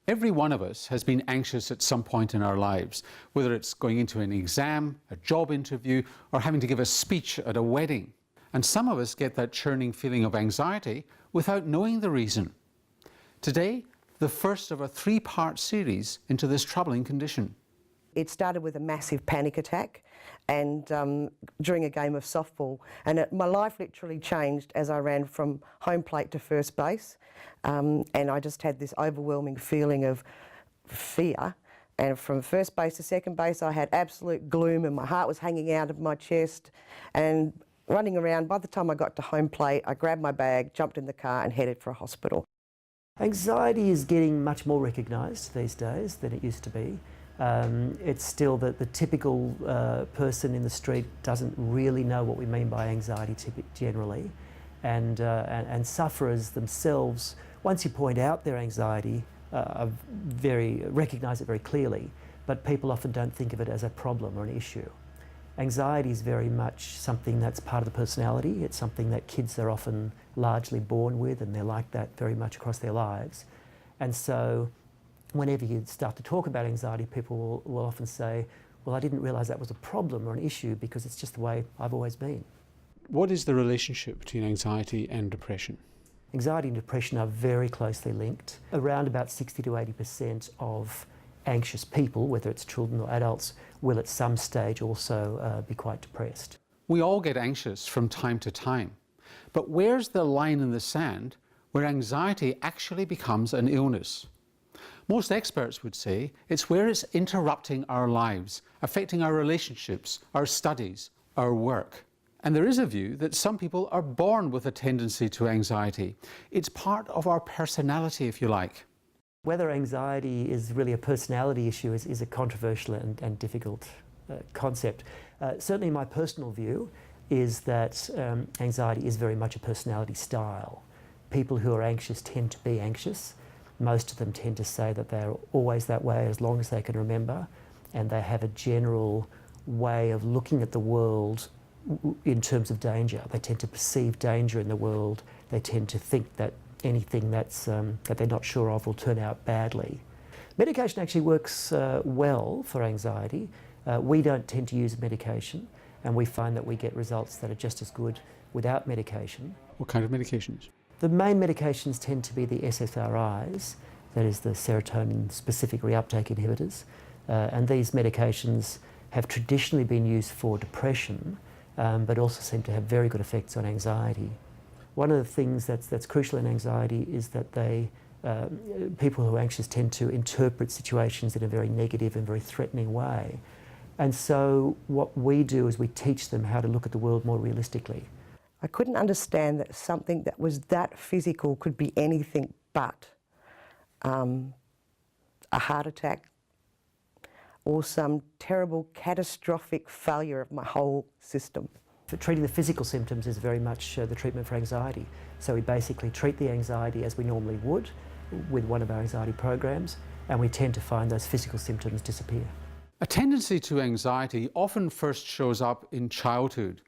Every one of us has been anxious at some point in our lives, whether it's going into an exam, a job interview, or having to give a speech at a wedding. And some of us get that churning feeling of anxiety without knowing the reason. Today, the first of a three-part series into this troubling condition. It started with a massive panic attack and during a game of softball, and my life literally changed as I ran from home plate to first base, and I just had this overwhelming feeling of fear, and from first base to second base I had absolute gloom and my heart was hanging out of my chest, and running around, by the time I got to home plate I grabbed my bag, jumped in the car and headed for a hospital. Anxiety is getting much more recognised these days than it used to be. It's still that the typical person in the street doesn't really know what we mean by anxiety generally, and sufferers themselves, once you point out their anxiety, recognise it very clearly, but people often don't think of it as a problem or an issue. Anxiety is very much something that's part of the personality. It's something that kids are often largely born with, and they're like that very much across their lives. And so whenever you start to talk about anxiety, people will often say, well, I didn't realise that was a problem or an issue because it's just the way I've always been. What is the relationship between anxiety and depression? Anxiety and depression are very closely linked. Around about 60 to 80% of anxious people, whether it's children or adults, will at some stage also be quite depressed. We all get anxious from time to time, but where's the line in the sand where anxiety actually becomes an illness? Most experts would say it's where it's interrupting our lives, affecting our relationships, our studies, our work. And there is a view that some people are born with a tendency to anxiety. It's part of our personality, if you like. Whether anxiety is really a personality issue is a controversial and difficult concept. Certainly my personal view is that anxiety is very much a personality style. People who are anxious tend to be anxious. Most of them tend to say that they're always that way as long as they can remember, and they have a general way of looking at the world in terms of danger. They tend to perceive danger in the world. They tend to think that anything that they're not sure of will turn out badly. Medication actually works well for anxiety. We don't tend to use medication, and we find that we get results that are just as good without medication. What kind of medications? The main medications tend to be the SSRIs, that is the serotonin-specific reuptake inhibitors, and these medications have traditionally been used for depression, but also seem to have very good effects on anxiety. One of the things that's crucial in anxiety is that people who are anxious tend to interpret situations in a very negative and very threatening way. And so what we do is we teach them how to look at the world more realistically. I couldn't understand that something that was that physical could be anything but a heart attack or some terrible catastrophic failure of my whole system. But treating the physical symptoms is very much the treatment for anxiety. So we basically treat the anxiety as we normally would with one of our anxiety programs, and we tend to find those physical symptoms disappear. A tendency to anxiety often first shows up in childhood,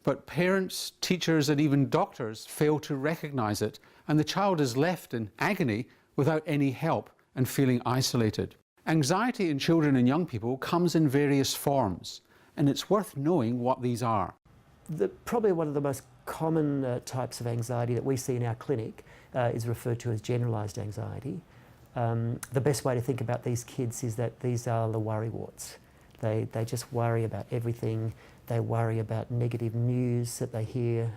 but parents, teachers and even doctors fail to recognise it, and the child is left in agony without any help and feeling isolated. Anxiety in children and young people comes in various forms, and it's worth knowing what these are. Probably one of the most common types of anxiety that we see in our clinic is referred to as generalised anxiety. The best way to think about these kids is that these are the worrywarts. They just worry about everything. They worry about negative news that they hear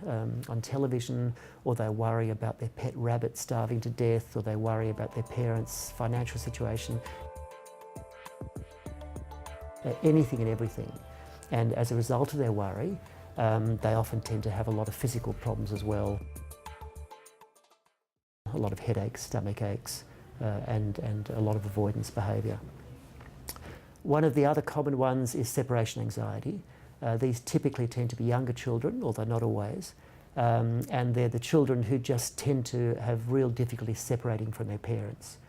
on television, or they worry about their pet rabbit starving to death, or they worry about their parents' financial situation. Anything and everything. And as a result of their worry, they often tend to have a lot of physical problems as well. A lot of headaches, stomach aches, and a lot of avoidance behaviour. One of the other common ones is separation anxiety. These typically tend to be younger children, although not always, and they're the children who just tend to have real difficulty separating from their parents.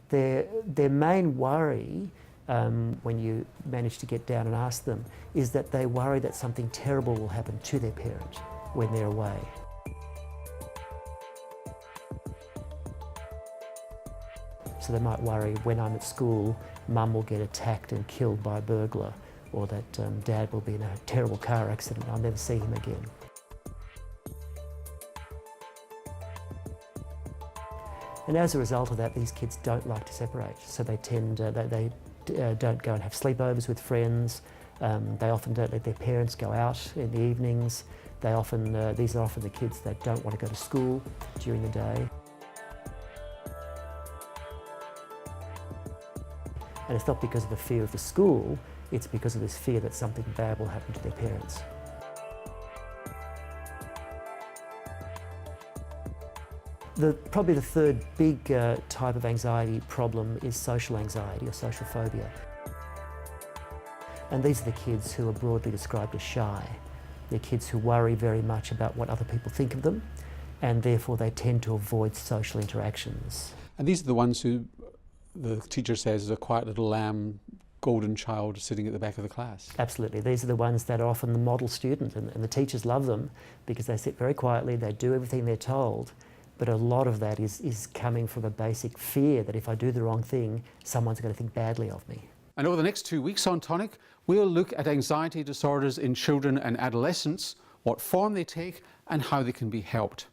Their main worry, when you manage to get down and ask them, is that they worry that something terrible will happen to their parent when they're away. So they might worry, when I'm at school, mum will get attacked and killed by a burglar, or that dad will be in a terrible car accident and I'll never see him again. And as a result of that, these kids don't like to separate, so they tend, they don't go and have sleepovers with friends. They often don't let their parents go out in the evenings. They often, these are often the kids that don't want to go to school during the day. And it's not because of the fear of the school, it's because of this fear that something bad will happen to their parents. Probably the third big type of anxiety problem is social anxiety or social phobia. And these are the kids who are broadly described as shy. They're kids who worry very much about what other people think of them, and therefore they tend to avoid social interactions. And these are the ones who the teacher says is a quiet little lamb, golden child sitting at the back of the class. Absolutely. These are the ones that are often the model student, and the teachers love them because they sit very quietly, they do everything they're told, but a lot of that is coming from a basic fear that if I do the wrong thing, someone's going to think badly of me. And over the next 2 weeks on Tonic, we'll look at anxiety disorders in children and adolescents, what form they take and how they can be helped.